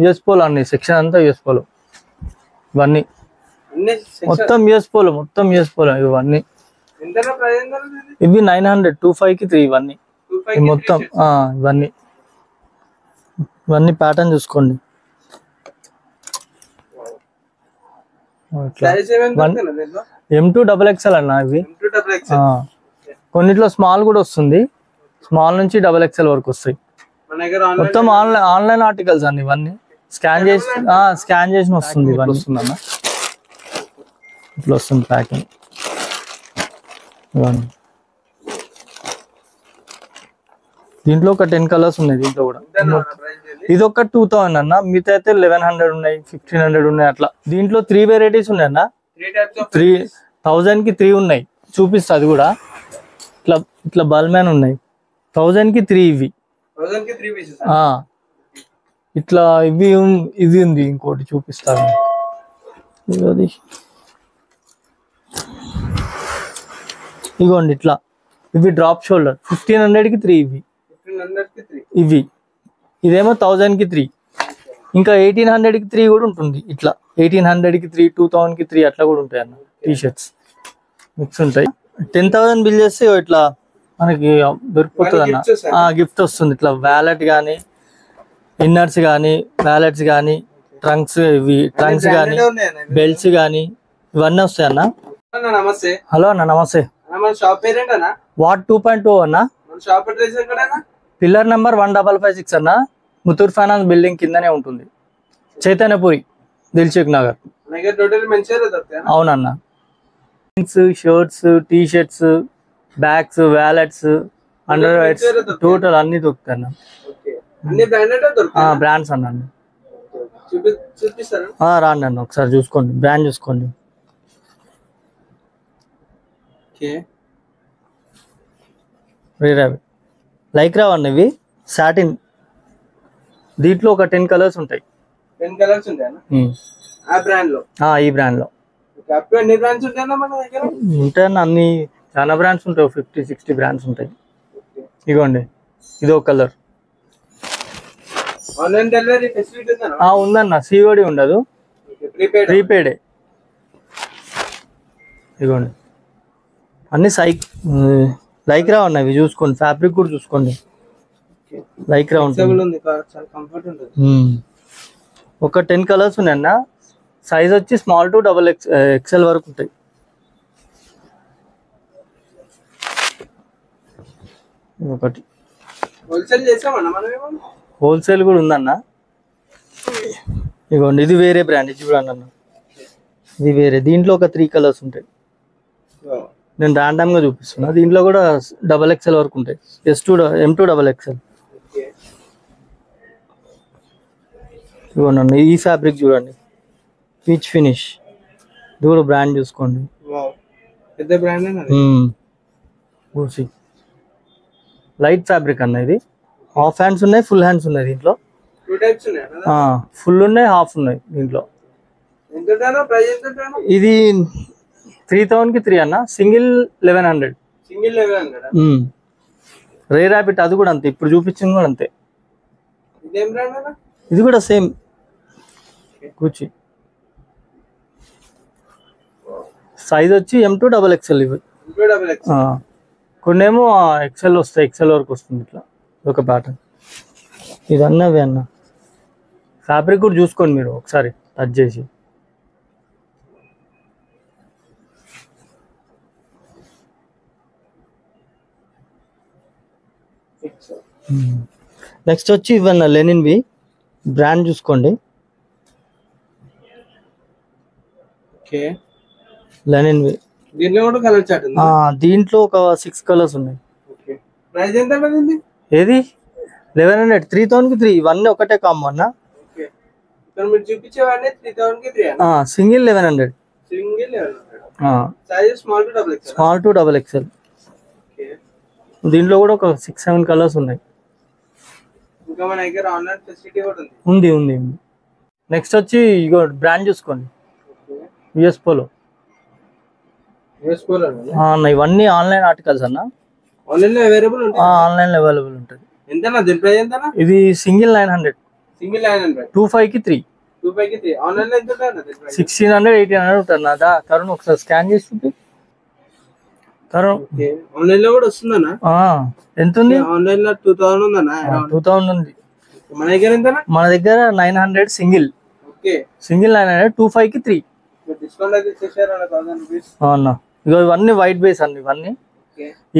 US polo అన్ని section అంతా US polo ఇవన్నీ మొత్తం యూఎస్ పోలో ఇవన్నీ ఇవి 900 25 కి 3 ఇవన్నీ మొత్తం ఇవన్నీ ప్యాటర్న్ చూసుకోండి. M2XXL అన్న ఇవి. కొన్నిట్లో స్మాల్ కూడా వస్తుంది, స్మాల్ నుంచి XXL వరకు వస్తాయి. మొత్తం ఆన్లైన్ ఆర్టికల్స్ అన్ని ఇవన్నీ స్కాన్ చేసి వస్తుంది. ఇవన్నీ వస్తుంది అన్న, ఇట్లా వస్తుంది ప్యాకింగ్. ఇవన్నీ దీంట్లో ఒక 10 కలర్స్ ఉన్నాయి. దీంట్లో కూడా ఇది ఒక 2000 అన్న, మిగతా అయితే 1100 ఉన్నాయి, 1500 ఉన్నాయి అట్లా. దీంట్లో 3 వెరైటీస్ ఉన్నాయి అన్న, 3000 కి 3 ఉన్నాయి. చూపిస్తా అది కూడా. ఇట్లా బల్మ్యాన్ ఉన్నాయి 1000 కి 3 ఇవి. ఇట్లా ఇది ఉంది ఇంకోటి చూపిస్తాను. ఇగోండి ఇట్లా ఇవి డ్రాప్ షోల్డర్ 1500 కి 3 ఇవి. ఇదేమో 1000 కి 3. ఇంకా 1800 కి 3 కూడా ఉంటుంది. ఇట్లా 1800 కి 3, 2000 కి 3 అట్లా కూడా ఉంటాయి అన్న. టీ షర్ట్స్ మిక్స్ ఉంటాయి. 10,000 బిల్ చేస్తే ఇట్లా మనకి దొరికిపోతుంది అన్న. గిఫ్ట్ వస్తుంది ఇట్లా వ్యాలెట్ కానీ, ఇన్నర్స్ కానీ, వ్యాలెట్స్ కానీ, ట్రంక్స్ కానీ, బెల్ట్స్ కానీ ఇవన్నీ వస్తాయి అన్న. హలో అన్న, నమస్తే. వాట్ 2.2 అన్న, పిల్లర్ నెంబర్ 1556 అన్న, ముత్తూర్ ఫైనాన్స్ బిల్డింగ్ కిందనే ఉంటుంది, చైతన్యపురి, దిల్సుఖ్ నగర్. అవునన్న. Shirts, T shirts, bags, wallets, under wires total అన్ని దొరుకుతాయి అన్న. బ్రాండ్స్ అన్న. రాండి అన్న ఒకసారి చూసుకోండి, బ్రాండ్ చూసుకోండి. లైక్ రావన్న ఇవి సాటిన్. దీంట్లో ఒక 10 కలర్స్ ఉంటాయి. ఈ బ్రాండ్ లో ఉంటాయన్న. అన్ని చాలా బ్రాండ్స్ ఉంటాయి, 50-60 బ్రాండ్స్ ఉంటాయి. ఇగోండి ఇది ఒక కలర్. ఉందన్న, సిఓడి ఉండదు, ప్రీపెయిడ్. ఇగోండి అన్ని లైక్ రా ఉన్నాయి. ఇవి చూసుకోండి, ఫ్యాబ్రిక్ కూడా చూసుకోండి, లైక్ రా ఉంటుంది. ఒక 10 కలర్స్ ఉన్నాయన్న. సైజ్ వచ్చి స్మాల్ టు XXL వరకు ఉంటాయి. ఒకటి హోల్సేల్ కూడా ఉందన్న. ఇగోండి ఇది వేరే బ్రాండ్, ఇది చూడండి అన్న, ఇది వేరే. దీంట్లో ఒక 3 కలర్స్ ఉంటాయి. నేను ర్యాండమ్ గా చూపిస్తున్నా. దీంట్లో కూడా XXL వరకు ఉంటాయి. M2XXL. చూడండి ఈ ఫ్యాబ్రిక్ చూడండి, పీచ్ ఫినిష్. ఇది కూడా బ్రాండ్ చూసుకోండి, పెద్ద బ్రాండ్. లైట్ ఫ్యాబ్రిక్ అన్న. ఇది హాఫ్ హ్యాండ్స్ ఉన్నాయి, ఫుల్ హ్యాండ్స్ ఉన్నాయి. దీంట్లో ఫుల్ ఉన్నాయి, హాఫ్ ఉన్నాయి. దీంట్లో ఇది 3000 కి 3 అన్న, సింగిల్ 1100. రే ర్యాపిడ్ అది కూడా అంతే, ఇప్పుడు చూపించింది కూడా అంతే. ఇది కూడా సేమ్ కూర్చి. సైజ్ వచ్చి M2XXL. ఇవి కొన్నేమో XL వస్తాయి, XL వరకు వస్తుంది. ఇట్లా ఒక ప్యాటర్న్. ఇది అన్నవి అన్న. ఫ్యాబ్రిక్ కూడా చూసుకోండి మీరు ఒకసారి టచ్ చేసి. నెక్స్ట్ వచ్చి ఇవన్న లెనిన్వి, బ్రాండ్ చూసుకోండి. లెనిన్వి. దీంట్లో ఒక 6 కలర్స్ ఉన్నాయి. ఏది 1100, 3000 కి 3. ఇవన్నీ ఒకటే కాంబో అన్న. సింగిల్ 1100. Small to XXL. దీంట్లో కూడా ఒక 6-7 కలర్స్ ఉన్నాయి. ఉంది. నెక్స్ట్ వచ్చి ఇగో బ్రాండ్ చూసుకోండి, యూఎస్ పోలో. ఇవన్నీ ఆన్లైన్ ఆర్టికల్స్ అన్న. ఆన్లైన్ లో అవైలబుల్ ఉంటుంది. ఇది సింగిల్ 900. సింగిల్ 900 25 కి 3 25 కి 3 ఆన్లైన్ లో ఎంత ఉంటుంది 1600 1800 ఉంటుంది నాదా. తరుణ్ ఒకసారి స్కాన్ చేసి చూపి తరుణ్. ఆన్లైన్ లో కూడా వస్తుందన్నా? ఎంత ఉంది ఆన్లైన్ లో 2000 ఉందన్నా. 2000 ఉంది. మన దగ్గర ఎంత? మన దగ్గర 900 సింగిల్. ఓకే సింగిల్ 900 25 కి 3 డిస్కౌంట్ అయితే చేశారు అన్న 1000 రూపీస్. అవునా ఇగో ఇవన్నీ వైట్ బేస్ అన్న. ఇవన్నీ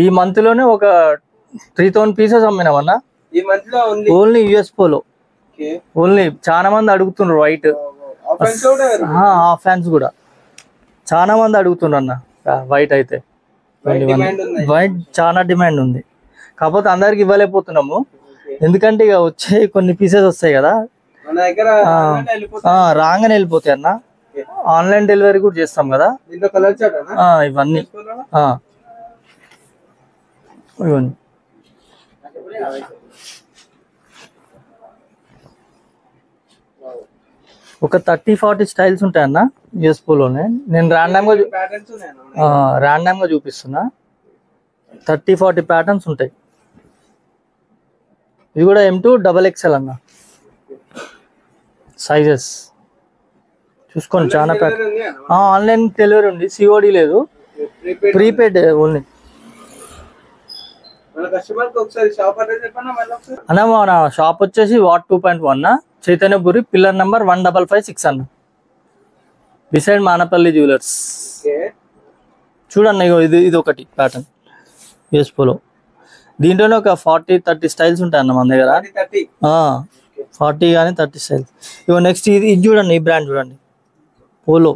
ఈ మంత్ లోనే ఒక 3000 పీసెస్ అమ్మినామన్న ఈ మంత్ లో. Only US polo. ఓన్లీ చాలా మంది అడుగుతున్నారు వైట్. హాఫ్ ఫ్యాన్స్ కూడా చాలా మంది అడుగుతున్నారు అన్న వైట్. అయితే వైట్ చాలా డిమాండ్ ఉంది. కాకపోతే అందరికి ఇవ్వలేకపోతున్నాము ఎందుకంటే ఇక వచ్చే కొన్ని పీసెస్ వస్తాయి కదా రాగానే వెళ్ళిపోతాయి అన్న. ఆన్లైన్ డెలివరీ కూడా చేస్తాం కదా ఇవన్నీ. ఇవన్నీ ఒక 30-40 స్టైల్స్ ఉంటాయన్న యుఎస్ పోలోనే. నేను ర్యాండమ్ గా చూపిస్తున్నా. 30-40 ప్యాటర్న్స్ ఉంటాయి. ఇది కూడా M2 XXL అన్న సైజెస్ చూసుకోండి. చాలా ఆన్లైన్ డెలివరీ ఉంది. సిఓడి లేదు, ప్రీపెయిడ్ ఓన్లీ. అన్న మన షాప్ వచ్చేసి వాట్ 2.1 చైతన్యపురి పిల్లర్ నెంబర్ 1556 అన్న, బిసైడ్ మానపల్లి జ్యువెలర్స్. చూడన్న ఇది ఒకటి ప్యాటర్న్ యుఎస్ పోలో. దీంట్లోనే ఒక 40-30 స్టైల్స్ ఉంటాయి అన్న మన దగ్గర. 40 కానీ 30 స్టైల్స్. ఇగో నెక్స్ట్ ఇది చూడండి. ఈ బ్రాండ్ చూడండి పోలో.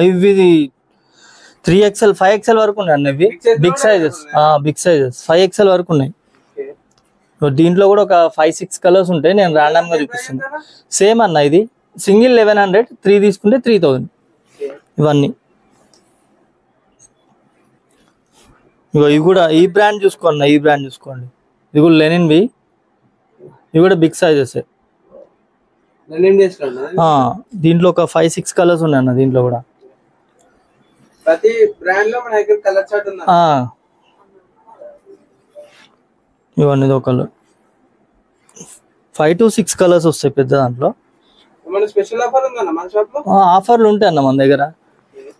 ఇవి 3XL 5XL వరకు ఉన్నాయి అన్న. ఇవి బిగ్ సైజెస్. 5XL వరకు ఉన్నాయి. దీంట్లో కూడా ఒక 5-6 కలర్స్ ఉంటాయి. నేను ర్యాండమ్ గా చూపిస్తాను. సేమ్ అన్న ఇది సింగిల్ 1100, 3 తీసుకుంటే 3000. ఇవన్నీ ఇవి కూడా ఈ బ్రాండ్ చూసుకోండి. ఈ బ్రాండ్ చూసుకోండి. ఇది కూడా లెనిన్వి. ఇవి కూడా బిగ్ సైజెస్. దీంట్లో ఒక 5-6 కలర్స్ ఉన్నాయి అన్న. దీంట్లో కూడా ప్రతి బ్రాండ్ లో మన దగ్గర కలర్ చార్ట్ ఉంది. ఇవన్నీ ఒకళ్ళు 5 to 6 కలర్స్ వస్తాయి పెద్ద దాంట్లో. స్పెషల్ ఆఫర్ ఉందన్న మన షాప్ లో? ఆఫర్లు ఉంటాయి అన్న మన దగ్గర.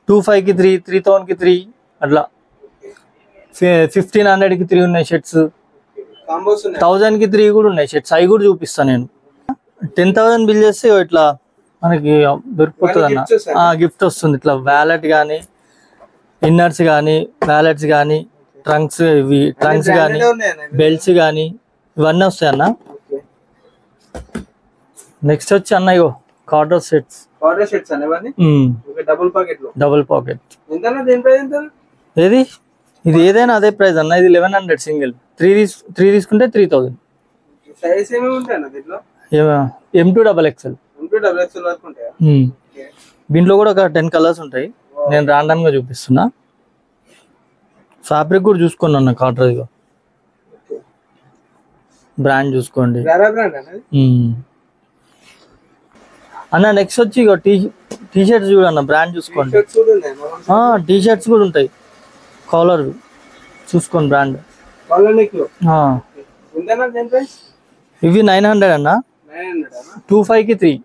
25 కి 3, 3000 కి 3 అట్లా. 1500 కి 3 ఉన్నాయి షర్ట్స్. 1000 కి 3 కూడా ఉన్నాయి షర్ట్స్. అవి కూడా చూపిస్తాను నేను. 10,000 బిల్ చేస్తే ఇట్లా మనకి దొరికిపోతుంది అన్న. గిఫ్ట్ వస్తుంది ఇట్లా. వ్యాలెట్ కానీ, ఇన్నర్స్ కానీ, వ్యాలెట్స్ కానీ, ట్రంక్స్ కానీ, బెల్ట్స్ కానీ ఇవన్నీ వస్తాయి అన్న. నెక్స్ట్ వచ్చి అన్న ఇగో కార్డర్ సెట్స్. Double pocket. ఏది ఇది ఏదైనా అదే ప్రైస్ అన్న. ఇది 1100 సింగిల్. 3 తీసుకుంటే 3000. M2 XXL. దీంట్లో కూడా ఒక 10 కలర్స్ ఉంటాయి. నేను ర్యాండమ్ గా చూపిస్తున్నా. ఫ్యాబ్రిక్ కూడా చూసుకోండి అన్న. కాటర్ ఇగో బ్రాండ్ చూసుకోండి అన్న. నెక్స్ట్ వచ్చి ఇగో టీ షర్ట్స్ చూడన్న. బ్రాండ్ చూసుకోండి. టీ షర్ట్స్ కూడా ఉంటాయి. కాలర్ చూసుకోండి బ్రాండ్. ఇవి 900 అన్న. 25 కి 3.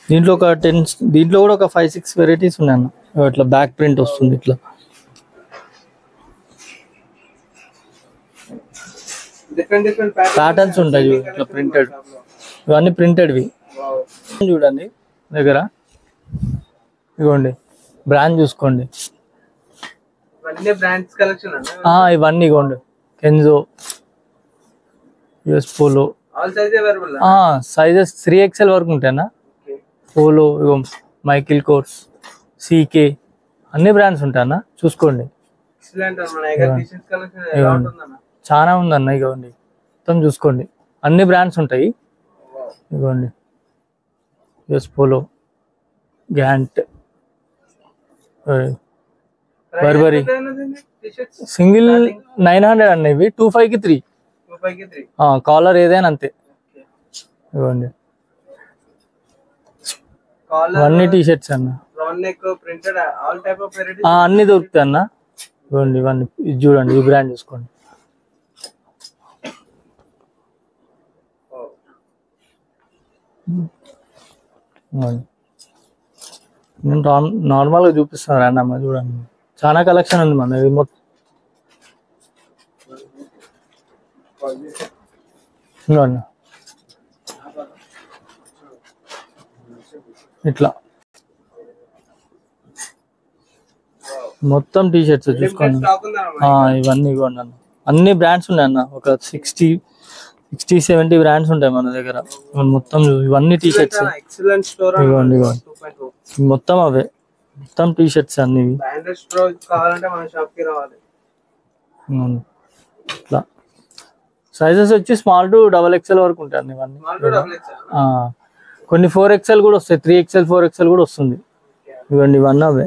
దీంట్లో ఒక 10. దీంట్లో కూడా ఒక 5-6 వెరైటీస్ ఉన్నాయి అన్న. ఇట్లా బ్యాక్ ప్రింట్ వస్తుంది. ఇట్లా ప్యాటర్న్స్ ఉంటాయి ఇట్లా ప్రింటెడ్. ఇవన్నీ ప్రింటెడ్వి చూడండి దగ్గర. ఇవ్వండి బ్రాండ్ చూసుకోండి. ఇవన్నీ ఇవ్వండి. కెన్జో, యుఎస్ పోలో సైజెస్ 3XL వరకు ఉంటాయన్నా. పోలో, మైకిల్ కోర్స్, CK అన్ని బ్రాండ్స్ ఉంటాయన్న. చూసుకోండి. చాలా ఉందన్న. ఇవ్వండి మొత్తం చూసుకోండి. అన్ని బ్రాండ్స్ ఉంటాయి. ఇవ్వండి US polo, Gant, Burberry. Single 900 అన్న. ఇవి 25 కి 3. కాలర్ ఏదైనా అంతే. ఇవ్వండి అన్ని టీ షర్ట్స్ అన్న. అన్ని దొరుకుతాయి అన్న. ఇవ్వండి ఇవన్నీ. ఇది చూడండి. ఈ బ్రాండ్ చూసుకోండి. నేను నార్మల్గా చూపిస్తాను రండి అమ్మ, చూడండి చాలా కలెక్షన్ ఉంది మన ఇది మొత్తం. ఇదిగోండి. ఇట్లా మొత్తం టీ షర్ట్స్ చూసుకోండి. ఇవన్నీ ఇవ్వండి అన్న, అన్ని బ్రాండ్స్ ఉన్నాయి అన్న, ఒక 60-70 బ్రాండ్స్ ఉంటాయి మన దగ్గర మొత్తం. ఇవన్నీ టీ షర్ట్స్ ఇవ్వండి, ఇవ్వండి మొత్తం అవే, మొత్తం టీ షర్ట్స్ అన్ని. ఇట్లా సైజెస్ వచ్చి స్మాల్ టు XXL వరకు ఉంటాయి అన్ని ఇవన్నీ. కొన్ని 4XL కూడా వస్తాయి, 3XL 4XL కూడా వస్తుంది. ఇవ్వండి ఇవన్నీ అవే,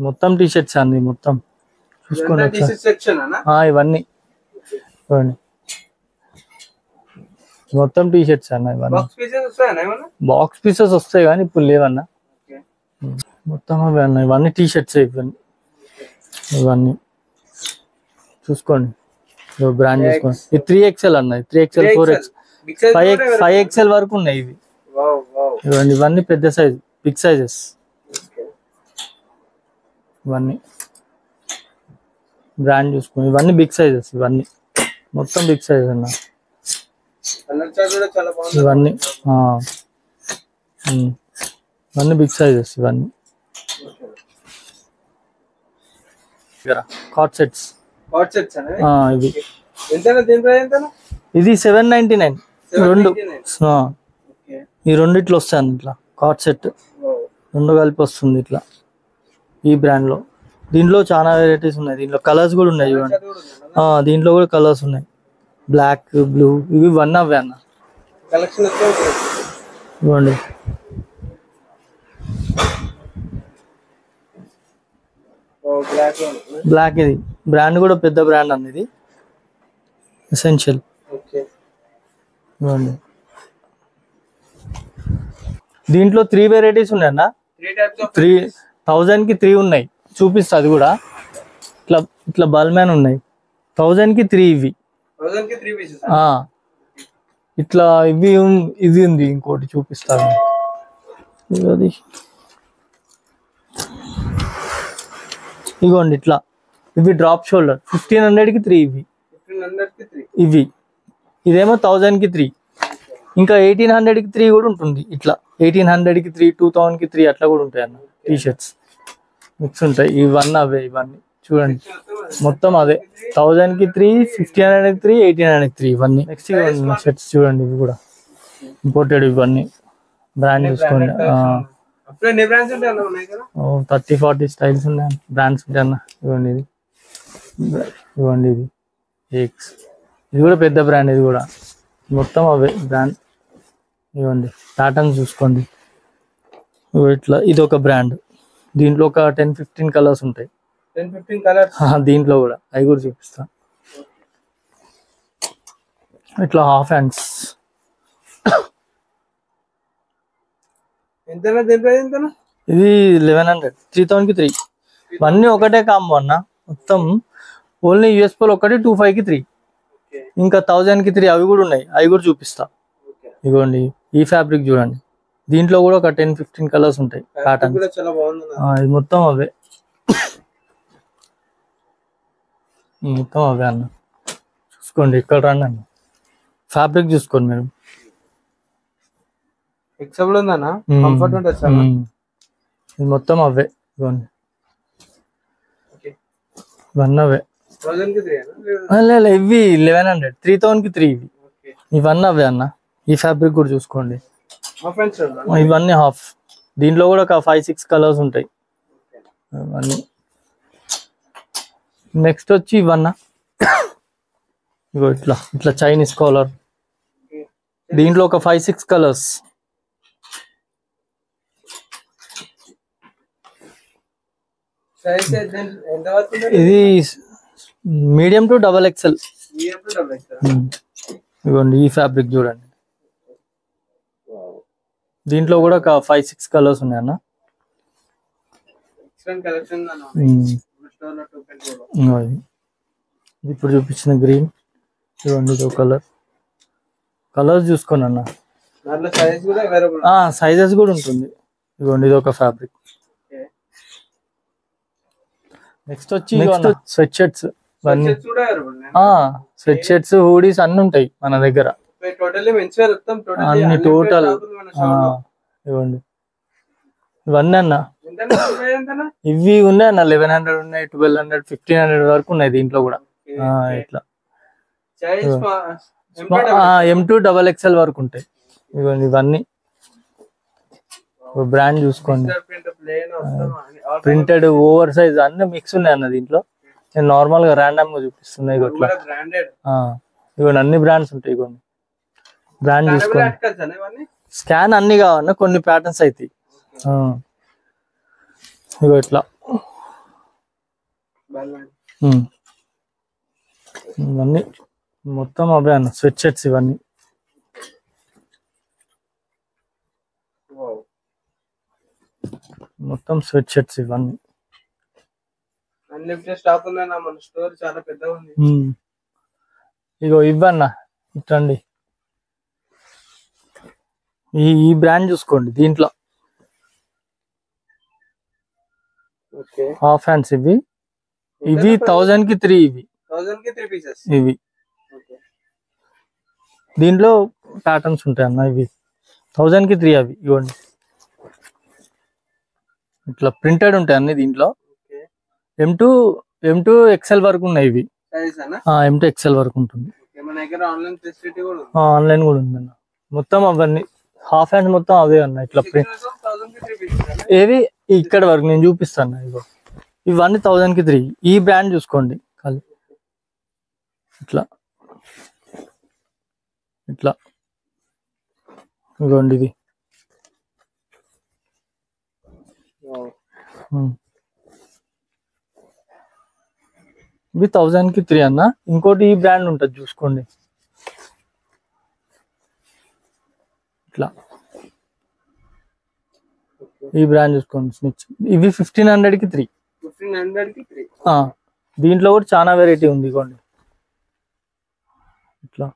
మొత్తం టీ షర్ట్స్ అన్ని మొత్తం చూసుకోండి. ఇవన్నీ ఇవ్వండి మొత్తం టీ షర్ట్స్ అన్న, ఇవన్నీ బాక్స్ పీసెస్ వస్తాయి కానీ ఇప్పుడు లేవన్నా, మొత్తం అవే అన్న. ఇవన్నీ టీ షర్ట్స్ ఇవన్నీ, ఇవన్నీ చూసుకోండి. బ్రాండ్ చూసుకోండి. ఇది 3XL అన్న, 3XL 4XL 5XL వరకు ఉన్నాయి ఇవి. ఇవన్నీ ఇవన్నీ పెద్ద సైజ్, బిగ్ సైజెస్ ఇవన్నీ. బ్రాండ్ చూసుకోండి, ఇవన్నీ బిగ్ సైజెస్, ఇవన్నీ మొత్తం బిగ్ సైజ్ అన్న ఇవన్నీ. ఇవన్నీ బిగ్ సైజెస్ ఇవన్నీ. కార్డ్ సెట్స్ ఇవి. ఇది 799 రెండు. ఈ రెండిట్లో వస్తాయి అన్న, ఇట్లా కార్డ్ సెట్ రెండు కలిపి వస్తుంది ఇట్లా ఈ బ్రాండ్ లో. దీంట్లో చాలా వెరైటీస్ ఉన్నాయి, దీంట్లో కలర్స్ కూడా ఉన్నాయి చూడండి. దీంట్లో కూడా కలర్స్ ఉన్నాయి, బ్లాక్, బ్లూ, ఇవి వన్ అవే అన్న. ఇవ్వండి బ్లాక్, ఇది బ్రాండ్ కూడా పెద్ద బ్రాండ్ అన్న, ఇది ఎసెన్షియల్. ఇవ్వండి దీంట్లో 3 వెరైటీస్ ఉన్నాయి అన్న, 3000 కి 3 ఉన్నాయి, చూపిస్తా అది కూడా. ఇట్లా ఇట్లా బల్మ్యాన్ ఉన్నాయి, 1000 కి 3 ఇవి. ఇట్లా ఇవి ఇది ఉంది, ఇంకోటి చూపిస్తాను. అది ఇగోండి ఇట్లా, ఇవి డ్రాప్ షోల్డర్ 1500 కి 3 ఇవి. ఇవి ఇదేమో 1000 కి 3, ఇంకా 1800 కి 3 కూడా ఉంటుంది. ఇట్లా 1800 కి 3, 2000 కి 3 అట్లా కూడా ఉంటాయి అన్న టీ షర్ట్స్, మిక్స్ ఉంటాయి. ఇవన్నీ అవే, ఇవన్నీ చూడండి మొత్తం అదే. 1000 కి 3, 1500 కి 3, 1800 కి 3 ఇవన్నీ. నెక్స్ట్ షర్ట్స్ చూడండి, ఇవి కూడా ఇంపోర్టెడ్, ఇవన్నీ బ్రాండ్ చూసుకోండి. 30-40 స్టైల్స్ ఉన్నాయి, బ్రాండ్స్ ఉంటాయి అన్న. ఇవ్వండి ఇది, ఇవ్వండి ఇది ఎక్స్, ఇది కూడా పెద్ద బ్రాండ్, ఇది కూడా మొత్తం అవే బ్రాండ్. ఇవ్వండి ప్యాటర్న్స్ చూసుకోండి. ఇట్లా ఇది ఒక బ్రాండ్, దీంట్లో ఒక 10-15 కలర్స్ ఉంటాయి. 10-15 కలర్స్ దీంట్లో కూడా, అవి కూడా చూపిస్తా. ఇట్లా హాఫ్ హ్యాండ్స్ ఇది 1100, 3000 కి 3. ఇవన్నీ ఒకటే కాంబో అన్న మొత్తం. ఓన్లీ US పోల్ ఒకటి 25 కి 3, ఇంకా 1000 కి 3 అవి కూడా ఉన్నాయి, అవి కూడా చూపిస్తా. ఇదిగోండి ఈ ఫ్యాబ్రిక్ చూడండి, దీంట్లో కూడా ఒక 10-15 కలర్స్ ఉంటాయి. ప్యాటర్న్ ఇది మొత్తం అవే, మొత్తం అవే అన్న. చూసుకోండి ఇక్కడ రండి అన్న, ఫ్యాబ్రిక్ చూసుకోండి మీరు. ఇది మొత్తం అవే, ఇవ్వండి ఇవన్నీ అవే. ఇవి 1100, 3000 కి 3 ఇవి. ఇవన్నీ అవే అన్న. ఈ ఫ్యాబ్రిక్ కూడా చూసుకోండి, ఇవన్నీ హాఫ్. దీంట్లో కూడా ఒక 5-6 కలర్స్ ఉంటాయి ఇవన్నీ. నెక్స్ట్ వచ్చి ఇవన్నా, ఇగో ఇట్లా ఇట్లా చైనీస్ కాలర్, దీంట్లో ఒక 5-6 కలర్స్. ఇది మీడియం టు XXL. ఇవ్వండి ఈ ఫ్యాబ్రిక్ చూడండి, దీంట్లో కూడా ఒక 5-6 కలర్స్ ఉన్నాయి అన్న. ఇప్పుడు చూపించిన గ్రీన్, ఇవ్వండి ఇదో కలర్. కలర్స్ చూసుకోండి అన్న, దాంట్లో సైజ్ కూడా అవైలబుల్. సైజెస్ కూడా ఉంటుంది. ఇదిగోండి ఇది ఒక ఫ్యాబ్రిక్. నెక్స్ట్ వచ్చి స్వెట్ షర్ట్స్. షర్ట్స్ కూడా అవైలబుల్. స్వెట్ షర్ట్స్, హూడీస్ అన్ని ఉంటాయి మన దగ్గర. టోటల్లీ మెన్స్ వేర్ మొత్తం టోటల్లీ అన్ని టోటల్. ఇవ్వండి ఇవన్నీ అన్న. ఇవి ఉన్నాయి అన్న 1100 ఉన్నాయి, 1200, 1500 వరకు ఉన్నాయి దీంట్లో కూడా. ఇట్లా M2XXL వరకు ఉంటాయి. ఇవ్వండి ఇవన్నీ బ్రాండ్ చూసుకోండి. ప్రింటెడ్, ఓవర్ సైజ్ అన్ని మిక్స్ ఉన్నాయి అన్న దీంట్లో. నేను నార్మల్ గా ర్యాండమ్ గా చూపిస్తున్నాయి. ఇవ్వండి అన్ని బ్రాండ్స్ ఉంటాయి. ఇవ్వండి బ్రాండ్ చూసుకోండి. స్కాన్ అన్ని కావన్నా, కొన్ని ప్యాటర్న్స్ అవుతాయి. ఇగో ఇట్లా ఇవన్నీ మొత్తం అవే అన్న స్వెట్ షర్ట్స్. ఇవన్నీ మొత్తం స్వెట్ షర్ట్స్. ఇవన్నీ స్టాక్ ఉందన్న, మన స్టోర్ చాలా పెద్దగా ఉంది. ఇగో ఇవ్వన్న ఇట్టండి. ఈ బ్రాండ్ చూసుకోండి. దీంట్లో హాఫ్ హ్యాండ్స్ ఇవి 1000 కి 3. ఇవి దీంట్లో ప్యాటర్న్స్ ఉంటాయి అన్న. ఇవి 1000 కి 3 అవి. ఇవ్వండి ఇట్లా ప్రింటెడ్ ఉంటాయి అన్ని దీంట్లో. M2XL వరకు ఉన్నాయి ఇవి. M2XL వరకు ఉంటుంది. ఆన్లైన్ కూడా ఉందన్న. మొత్తం అవన్నీ హాఫ్ హ్యాండ్స్ మొత్తం అవే అన్న. ఇట్లా ఏవి ఇక్కడ వరకు నేను చూపిస్తాను. ఇగో ఇవన్నీ 1000 కి 3. ఈ బ్రాండ్ చూసుకోండి. ఇట్లా ఇట్లా ఇగోండి ఇది. ఇవి 1000 కి 3 అన్న. ఇంకోటి ఈ బ్రాండ్ ఉంటుంది చూసుకోండి. ఇట్లా ఈ బ్రాండ్ చూసుకోండి. స్నిచ్. ఇవి 1500 కి 3. దీంట్లో కూడా చాలా వెరైటీ ఉంది. ఇగోండి ఇట్లా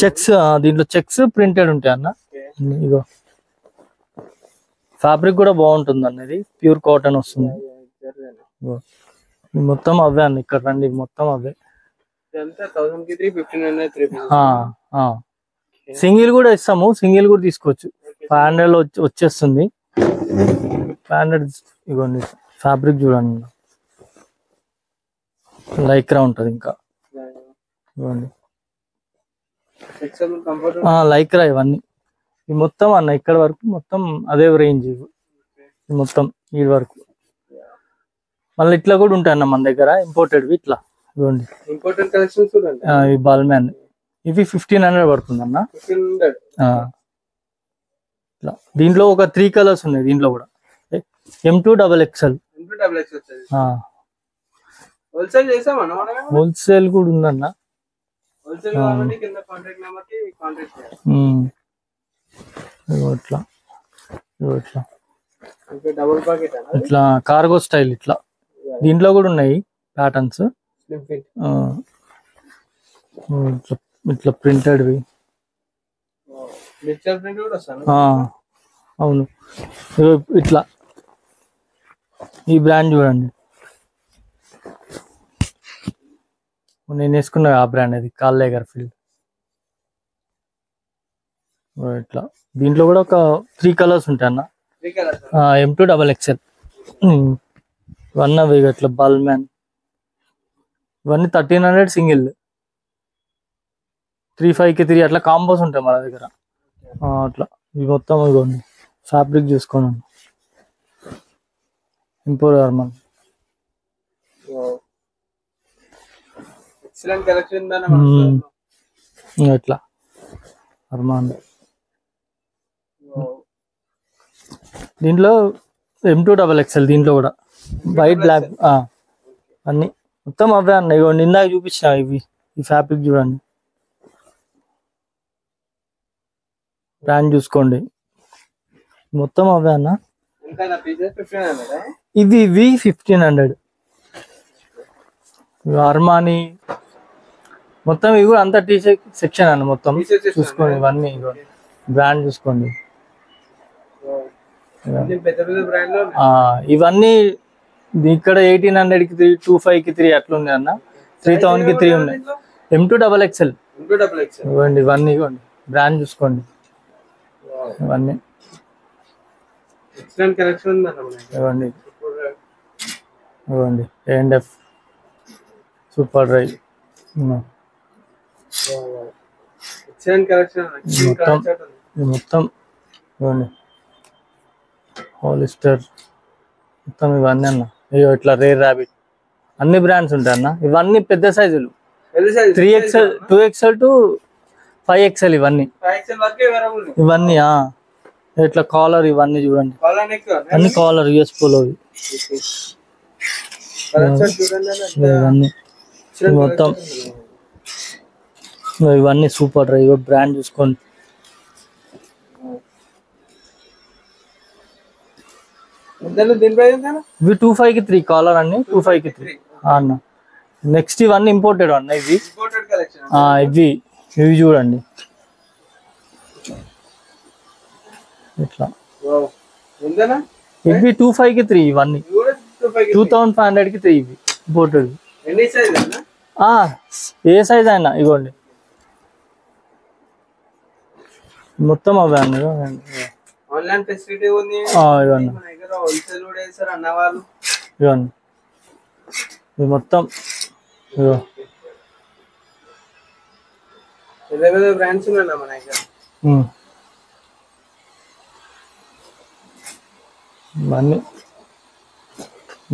చెక్స్. దీంట్లో చెక్స్ ప్రింటెడ్ ఉంటాయి అన్న. ఇగో ఫ్యాబ్రిక్ కూడా బాగుంటుంది అన్నది. ప్యూర్ కాటన్ వస్తుంది. మొత్తం అవే అన్న. ఇక్కడ రండి మొత్తం అవే. సింగిల్ కూడా ఇస్తాము. సింగిల్ కూడా తీసుకోవచ్చు. 500 వచ్చేస్తుంది. 500. ఇగోండి ఫ్యాబ్రిక్ చూడండి. లైక్రా ఉంటుంది. ఇంకా ఇవ్వండి లైక్రా. ఇవన్నీ ఇవి మొత్తం అన్న ఇక్కడ వరకు మొత్తం అదే రేంజ్. మొత్తం ఈ వరకు. మళ్ళీ ఇట్లా కూడా ఉంటాయి అన్న మన దగ్గర ఇంపోర్టెడ్. ఇట్లా ఇవ్వండి ఇంపోర్టెడ్ కలెక్షన్స్. ఇవి బాల్మ్యాన్. ఇవి 1500 పడుతుంది అన్న. ఇట్లా దీంట్లో ఒక 3 కలర్స్ ఉన్నాయి. దీంట్లో కూడా M2XXL. హోల్సేల్ కూడా ఉందన్న. ఇట్లా ఇట్లా కార్గో స్టైల్. ఇట్లా దీంట్లో కూడా ఉన్నాయి ప్యాటర్న్స్. ఇట్లా ప్రింటెడ్. అవును. ఇట్లా ఈ బ్రాండ్ చూడండి. నేను వేసుకున్నా ఆ బ్రాండ్. అది కాల్లేగర్ ఫీల్డ్. ఇట్లా దీంట్లో కూడా ఒక 3 కలర్స్ ఉంటాయి అన్న. M2XXL. ఇవన్నీ అవి ఇట్లా బాల్మ్యాన్. ఇవన్నీ 1300 సింగిల్. 35 కి 3 అట్లా కాంబోస్ ఉంటాయి మన దగ్గర. అట్లా ఇవి మొత్తం ఇవ్వండి. ఫ్యాబ్రిక్ చూసుకోండి. ఇంపోర్ అర్మాన్. ఇట్లా అర్మాన్. దీంట్లో M2XXL. దీంట్లో కూడా వైట్ బ్లాక్ అన్ని మొత్తం అవే అన్న. ఇవ్వండి ఇందాక చూపించిన ఇవి. ఈ ఫ్యాబ్రిక్ చూడండి. బ్రాండ్ చూసుకోండి. మొత్తం అవే అన్న. ఇవి 1500. అర్మానీ, మొత్తం ఇవి కూడా అంతా టీ షర్ట్ సెక్షన్ అన్న మొత్తం T-shirt section చూసుకోండి ఇవన్నీ బ్రాండ్ చూసుకోండి పెద్ద పెద్ద బ్రాండ్ లో ఇవన్నీ ఇక్కడ 1800 కి 3 25 కి 3 అట్లా ఉంది అన్న 3000 కి 3 ఉన్నాయి M2XXL ఇవ్వండి ఇవన్నీ ఇవ్వండి బ్రాండ్ చూసుకోండి ఇవన్నీ ఎక్సలెంట్ కలెక్షన్ ఉంది అన్న ఇవ్వండి ఇవ్వండి A&F super dry excellent collection మొత్తం మొత్తం ఇవ్వండి హాలిస్టర్ మొత్తం ఇవన్నీ అన్న ఇగో ఇట్లా రేర్ ర్యాబిట్ అన్ని బ్రాండ్స్ ఉంటాయి అన్న ఇవన్నీ పెద్ద సైజులు 3XL 2XL టు 5XL ఇవన్నీ ఇవన్నీ ఇట్లా కాలర్ ఇవన్నీ చూడండి అన్ని కాలర్ యూఎస్ పోలో ఇవన్నీ మొత్తం ఇవన్నీ సూపర్ డ్రై బ్రాండ్ చూసుకోండి ఇవి 25 కి 3 కాలర్ అన్ని 25 కి 3 అన్న నెక్స్ట్ ఇవన్నీ ఇంపోర్టెడ్ అన్న ఇవి ఇవి ఇవి చూడండి ఇట్లా ఇవి 25 కి 3 ఇవన్నీ 2500 కి 3 ఇవి ఇంపోర్టెడ్ ఏ సైజ్ అయినా ఇగోండి మొత్తం అవే అన్న ఆన్లైన్ ఫెసిలిటీ ఉంది ఇవన్నీ మన దగ్గర హోల్సేల్ కూడా చేస్తారు అన్న వాళ్ళు ఇవన్నీ ఇది మొత్తం ఇగో పెద్ద పెద్ద బ్రాండ్స్ ఉన్నాయి మన దగ్గర ఇవన్నీ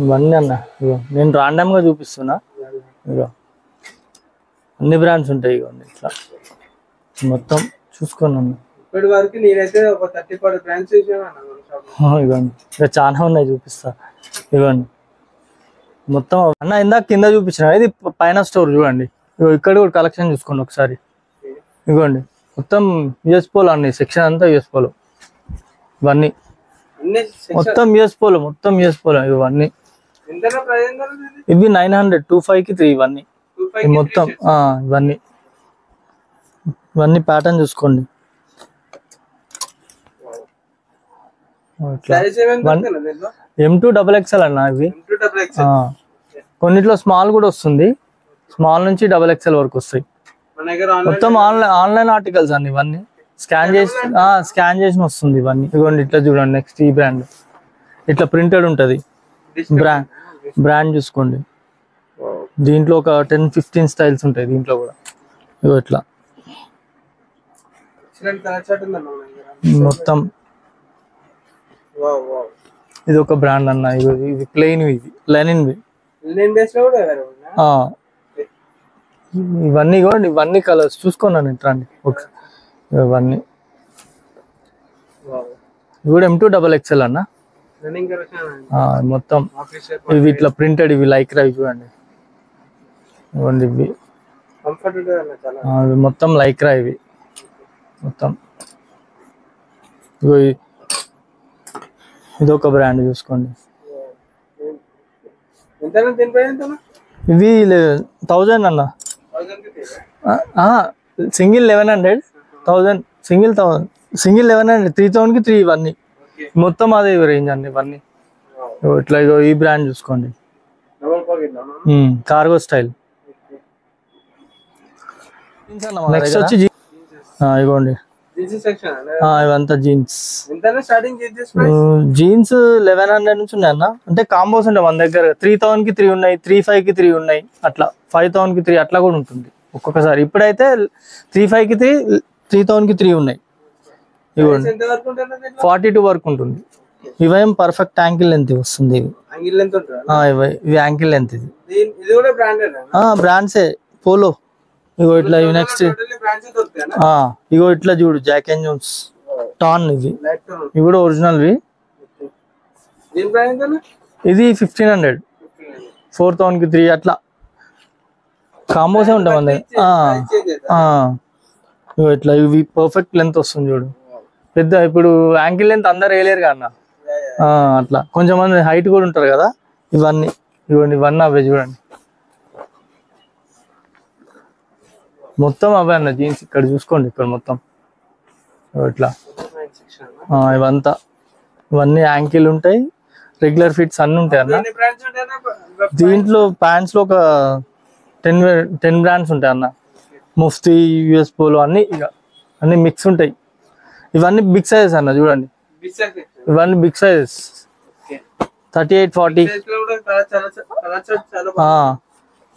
ఇవన్నీ అన్న ఇగో నేను రాండమ్ గా చూపిస్తున్నా ఇగో అన్ని బ్రాండ్స్ ఉంటాయి ఇగోండి ఇట్లా మొత్తం చూసుకోండి అన్న ఇప్పటి వరకు నేనైతే ఒక 30-40 బ్రాండ్స్ చూసాను ఇవ్వండి ఇంకా చాలా ఉన్నాయి చూపిస్తా ఇవ్వండి మొత్తం అన్న ఇందాక కింద చూపించిన ఇది పైన స్టోర్ చూడండి ఇక్కడ కూడా కలెక్షన్ చూసుకోండి ఒకసారి ఇవ్వండి మొత్తం యూఎస్ పోలో అన్ని సెక్షన్ అంతా యూఎస్ పోలో ఇవన్నీ మొత్తం యూఎస్ పోలో ఇవన్నీ ఇవి 900 25 కి 3 ఇవన్నీ మొత్తం ఇవన్నీ ప్యాటర్న్ చూసుకోండి M2XXL అన్న ఇవి కొన్నిట్లో స్మాల్ కూడా వస్తుంది స్మాల్ నుంచి XXL వరకు వస్తాయి మొత్తం ఆన్లైన్ ఆర్టికల్స్ అన్ని ఇవన్నీ స్కాన్ చేసిన వస్తుంది ఇవన్నీ ఇదిగోండి ఇట్లా చూడండి నెక్స్ట్ ఈ బ్రాండ్ ఇట్లా ప్రింటెడ్ ఉంటది బ్రాండ్ చూసుకోండి దీంట్లో ఒక 10-15 స్టైల్స్ ఉంటాయి దీంట్లో కూడా ఇగో ఇట్లా మొత్తం ఇది ఒక బ్రాండ్ అన్న ఇది ప్లెయిన్ ఇది లెనిన్ ఇవన్నీ కూడా ఇవన్నీ కలర్స్ చూసుకున్నాను ఇట్లాంటి ఇవన్నీ ఇవి కూడా M2XXL అన్న మొత్తం ఇవి ఇట్లా ప్రింటెడ్ ఇవి లైక్రా చూడండి ఇవ్వండి ఇవి ఇవి మొత్తం లైక్రా ఇవి మొత్తం ఇది ఒక బ్రాండ్ చూసుకోండి ఇవి 1000 అన్న సింగిల్ 1100 1000 సింగిల్ 1100 3000 కి 3 ఇవన్నీ మొత్తం అదే రేంజ్ అండి ఇవన్నీ ఇట్లా ఇగో ఈ బ్రాండ్ చూసుకోండి కార్గో స్టైల్ నెక్స్ట్ వచ్చి ఇగోండి ఇవంతా జీన్స్ జీన్స్ 1100 నుంచి ఉన్నాయి అన్న అంటే కాంబోస్ ఉంటాయి మన దగ్గర 3000 కి 3 ఉన్నాయి 35 కి 3 ఉన్నాయి అట్లా 5000 కి 3 అట్లా కూడా ఉంటుంది ఒక్కొక్కసారి ఇప్పుడైతే 35 కి 3 3000 కి 3 ఉన్నాయి ఇవ్వండి 42 వరకు ఉంటుంది ఇవేం పర్ఫెక్ట్ యాంకిల్ లెంత్ వస్తుంది ఇవి యాంకిల్ లెంత్ ఇది బ్రాండ్సే పోలో ఇగో ఇట్లా ఇవి నెక్స్ట్ ఇగో ఇట్లా చూడు జాక్ అండ్ జోన్స్ టాన్ ఇవి కూడా ఒరిజినల్ ఇది 1500 4000 కి 3 అట్లా కాంబోసే ఉంటాం అండి ఇట్లా ఇవి పర్ఫెక్ట్ లెంత్ వస్తుంది చూడు పెద్ద ఇప్పుడు యాంకిల్ లెంత్ అందరు వేయలేరు కదా అట్లా కొంచెం మంది హైట్ కూడా ఉంటారు కదా ఇవన్నీ ఇవన్నీ అవే చూడండి మొత్తం అవే అన్న జీన్స్. ఇక్కడ చూసుకోండి, ఇక్కడ మొత్తం ఇట్లా ఇవంతా, ఇవన్నీ యాంకిల్ ఉంటాయి, రెగ్యులర్ ఫిట్స్ అన్ని ఉంటాయి అన్న. దీంట్లో ప్యాంట్స్ లో ఒక 10 బ్రాండ్స్ ఉంటాయి అన్న. ముఫ్తీ, యుఎస్ పోలో అన్ని, ఇక అన్ని మిక్స్ ఉంటాయి. ఇవన్నీ బిగ్ సైజెస్ అన్న, చూడండి ఇవన్నీ బిగ్ సైజెస్. 38, 40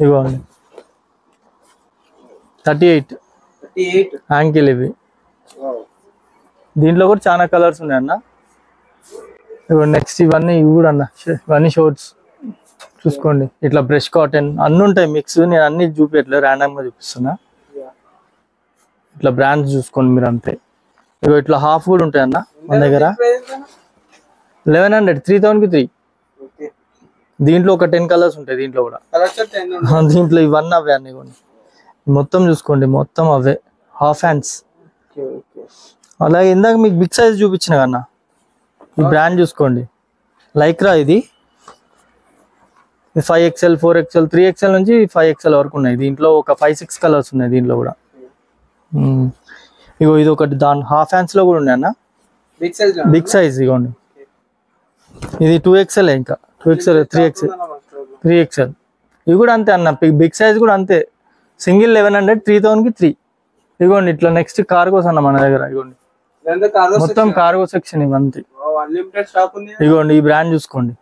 ఇవ్వండి. 38 యాంకిల్ ఇవి. దీంట్లో కూడా చాలా కలర్స్ ఉన్నాయి అన్న. ఇవ్వండి నెక్స్ట్ ఇవన్నీ, ఇవి కూడా అన్న, ఇవన్నీ షోర్ట్స్ చూసుకోండి. ఇట్లా బ్రష్ కాటన్ అన్ని ఉంటాయి మిక్స్. నేను అన్ని చూపించట్లేదు, ర్యాండమ్ గా చూపిస్తున్నా. ఇట్లా బ్రాండ్స్ చూసుకోండి మీరు అంతే. ఇగో ఇట్లా హాఫ్ కూడా ఉంటాయి అన్న మన దగ్గర. 1100, 3000 కి 3. దీంట్లో ఒక 10 కలర్స్ ఉంటాయి దీంట్లో కూడా. దీంట్లో ఇవన్నీ అవే అన్ని మొత్తం చూసుకోండి, మొత్తం అవే హాఫ్ హ్యాండ్స్. అలాగే ఇందాక మీకు బిగ్ సైజ్ చూపించిన కన్నా, ఈ బ్రాండ్ చూసుకోండి. లైక్రా ఇది 5XL, 4XL, 3XL నుంచి 5XL వరకు ఉన్నాయి. దీంట్లో ఒక 5-6 కలర్స్ ఉన్నాయి దీంట్లో కూడా. ఇగో ఇది ఒకటి దాని హాఫ్ హ్యాండ్స్ లో కూడా ఉన్నాయి అన్న, బిగ్ సైజ్. ఇగోండి ఇది 2XL, ఇంకా 2XL, 3XL. ఇవి కూడా అంతే అన్న, బిగ్ సైజ్ కూడా అంతే. సింగిల్ 1100, 3000 కి 3. ఇగోండి ఇట్లా నెక్స్ట్ కార్గోస్ అన్న మన దగ్గర. ఇగోండి మొత్తం కార్గో సెక్షన్ ఇవంతే. ఇగోండి ఈ బ్రాండ్ చూసుకోండి.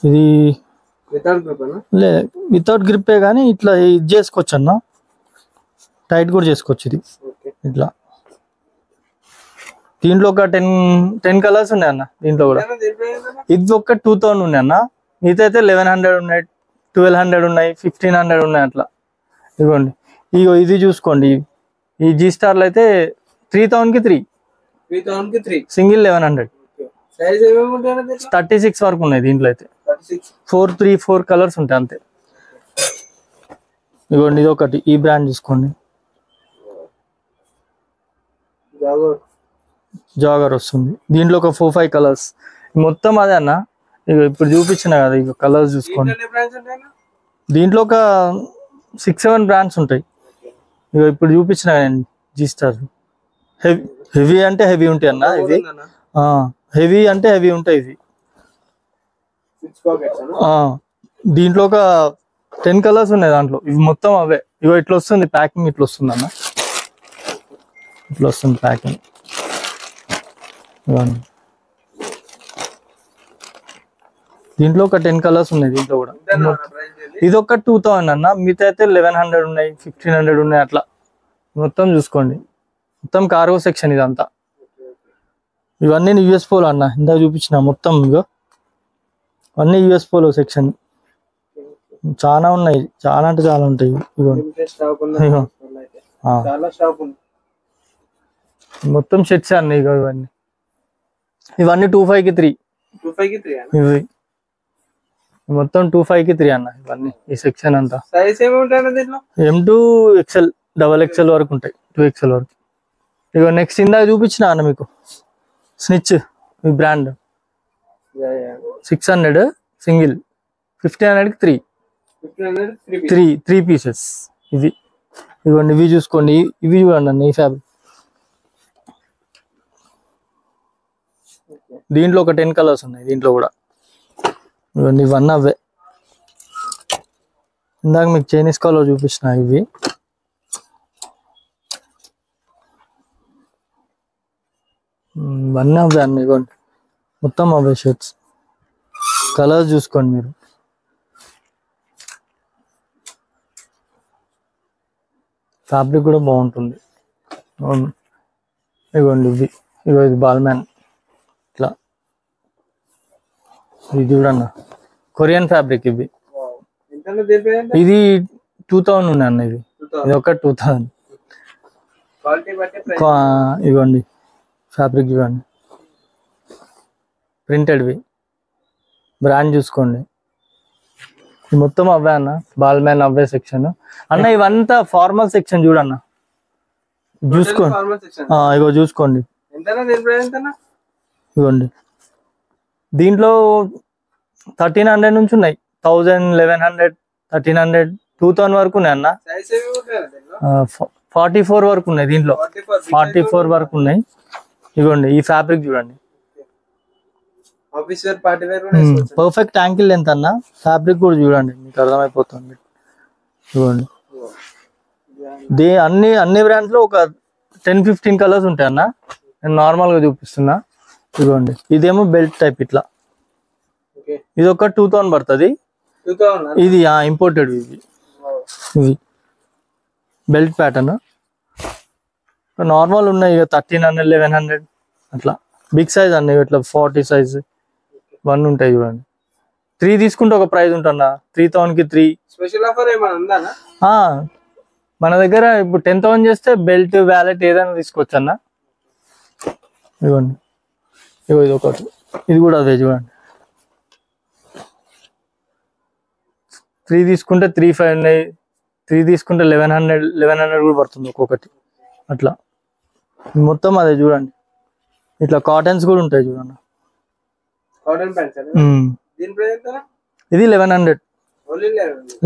ఇది వితౌట్ గ్రిప్పే కానీ ఇట్లా ఇది చేసుకోవచ్చు అన్న, టైట్ కూడా చేసుకోవచ్చు. ఇది ఇట్లా దీంట్లో ఒక 10 కలర్స్ ఉన్నాయి అన్న. దీంట్లో కూడా ఇది ఒక 2000 ఉన్నాయి అన్న. మిగతా అయితే 1100 ఉన్నాయి, 1200 ఉన్నాయి, 1500 ఉన్నాయి అట్లా. ఇదిగోండి ఇగో ఇది చూసుకోండి. ఈ జీ స్టార్లు అయితే 3000 కి 3, సింగిల్ 1100. 36 వరకు ఉన్నాయి దీంట్లో అయితే. 4 కలర్స్ ఉంటాయి అంతే. ఇదిగోండి ఇది ఒకటి, ఈ బ్రాండ్ చూసుకోండి. జాగర్ వస్తుంది. దీంట్లో ఒక 4-5 కలర్స్ మొత్తం అదే అన్న. ఇక ఇప్పుడు చూపించిన కదా, ఇక కలర్స్ చూసుకోండి. దీంట్లో ఒక 6-7 బ్రాండ్స్ ఉంటాయి. ఇక ఇప్పుడు చూపించిన జీ స్టార్. హెవీ అంటే హెవీ ఉంటాయి అన్న. ఇవి హెవీ అంటే హెవీ ఉంటాయి. ఇది దీంట్లో ఒక 10 కలర్స్ ఉన్నాయి దాంట్లో. ఇవి మొత్తం అవే. ఇగో ఇట్లా వస్తుంది ప్యాకింగ్, ఇట్లా వస్తుంది అన్న, ఇట్లా వస్తుంది ప్యాకింగ్. దీంట్లో ఒక 10 కలర్స్ ఉన్నాయి దీంట్లో కూడా. ఇది ఒక 2000 అన్న. మిగతా అయితే 1100 ఉన్నాయి, 1500 ఉన్నాయి అట్లా. మొత్తం చూసుకోండి, మొత్తం కార్గో సెక్షన్ ఇదంతా. ఇవన్నీ యుఎస్ పోలో అన్న, ఇందాక చూపించిన మొత్తం. ఇగో అన్నీ యుఎస్ పోలో సెక్షన్. చాలా ఉన్నాయి, చాలా అంటే చాలా ఉంటాయి. మొత్తం షర్ట్స్ అన్నీ. ఇగో ఇవన్నీ 25 కి 3. ఇవి మొత్తం 25 కి 3 అన్న. ఇవన్నీ ఈ సెక్షన్ అంతా M2 XL, XXL వరకు ఉంటాయి, 2XL వరకు. ఇక నెక్స్ట్ ఇందాక చూపించిన అన్న మీకు స్నిచ్, ఈ బ్రాండ్ 600 సింగిల్, 1500 కి 3 పీసెస్. ఇవి ఇవ్వండి, ఇవి చూసుకోండి. ఇవి చూడండి అన్న, ఈ ఫ్యాబ్రిక్. దీంట్లో ఒక 10 కలర్స్ ఉన్నాయి దీంట్లో కూడా. ఇవన్నీ ఇవన్నీ అవే. ఇందాక మీకు చైనీస్ కలర్ చూపించిన ఇవి. ఇవన్నీ అవే అన్న. ఇవ్వండి మొత్తం అవే షర్ట్స్. కలర్స్ చూసుకోండి మీరు. ఫ్యాబ్రిక్ కూడా బాగుంటుంది. ఇవ్వండి ఇవి. ఇగో ఇది బాల్మ్యాన్. ఇట్లా ఇది చూడన్న, కొరియన్ ఫ్యాబ్రిక్. ఇవి ఇది 2000 ఉన్నాయి అన్న. ఇది ఒక 2000. ఇవ్వండి ఫ్యాబ్రిక్ చూడండి, ప్రింటెడ్వి. బ్రాండ్ చూసుకోండి. మొత్తం అవే అన్న, బాల్మ్యాన్ అవే సెక్షన్ అన్న. ఇవంతా ఫార్మల్ సెక్షన్ చూడన్న, చూసుకోండి. ఇగో చూసుకోండి. ఇవ్వండి దీంట్లో 1300 నుంచి ఉన్నాయి, 1000, 1100, 1300, 2000 వరకు ఉన్నాయి అన్న. సైజ్ ఏవి ఉంటాయి దీంట్లో? 44 వరకు ఉన్నాయి దీంట్లో. 44 వరకు ఉన్నాయి. ఇదిగోండి ఈ ఫ్యాబ్రిక్ చూడండి, ఆఫీస్ వేర్, పార్టీ వేర్ కూడా వేసుకోవచ్చు. పర్ఫెక్ట్ యాంకిల్ లెంత్ అన్న. ఫ్యాబ్రిక్ కూడా చూడండి, మీకు అర్థమైపోతుంది. చూడండి అన్ని బ్రాండ్స్ లో ఒక 10-15 కలర్స్ ఉంటాయి అన్న. నేను నార్మల్ గా చూపిస్తున్నా. ఇదిగోండి ఇదేమో బెల్ట్ టైప్ ఇట్లా. ఇది ఒక 2000 పడుతుంది. ఇది ఇంపోర్టెడ్. ఇది బెల్ట్ ప్యాటర్న్. నార్మల్ ఉన్నాయి ఇక 1300, 1100 అట్లా. బిగ్ సైజ్ అన్న ఇట్లా 40 సైజ్ 1 ఉంటాయి చూడండి. 3 తీసుకుంటే ఒక ప్రైస్ ఉంటుందా, 3000 కి 3. స్పెషల్ ఆఫర్ ఏమైనా ఉందా? మన దగ్గర ఇప్పుడు 10,000 చేస్తే బెల్ట్, వ్యాలెట్ ఏదైనా తీసుకోవచ్చు అన్న. ఇదిగోండి ఇది ఒకటి, ఇది కూడా అదే చూడండి. 3 తీసుకుంటే 3500 ఉన్నాయి. 3 తీసుకుంటే 1100 కూడా పడుతుంది ఒక్కొక్కటి అట్లా. మొత్తం అదే చూడండి. ఇట్లా కాటన్స్ కూడా ఉంటాయి చూడండి. కాటన్ ప్యాంట్స్ దీని ప్రైస్ ఎంత? ఇది 1100. Only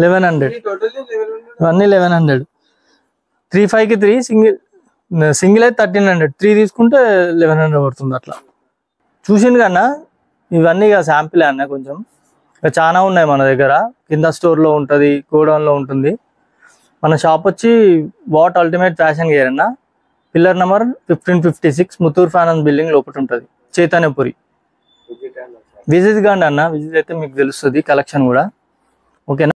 1100 totally 1100. ఇవన్నీ 1100. 35 కి 3 సింగిల్ అయితే 1300. 3 తీసుకుంటే 1100 పడుతుంది అట్లా. చూసింది కన్నా ఇవన్నీ ఇక శాంపిల్ అన్న. కొంచెం ఇక చాలా ఉన్నాయి మన దగ్గర. కింద స్టోర్లో ఉంటుంది, గోడౌన్లో ఉంటుంది. మన షాప్ వచ్చి వాట్ అల్టిమేట్ ఫ్యాషన్ గేర్ అన్న. Pillar number 1556 Muthoot finance building లోపల ఉంటుంది, చైతన్యపురి. విజిట్ కాండి అన్న. విజిట్ అయితే మీకు తెలుస్తుంది కలెక్షన్ కూడా. ఓకేనా?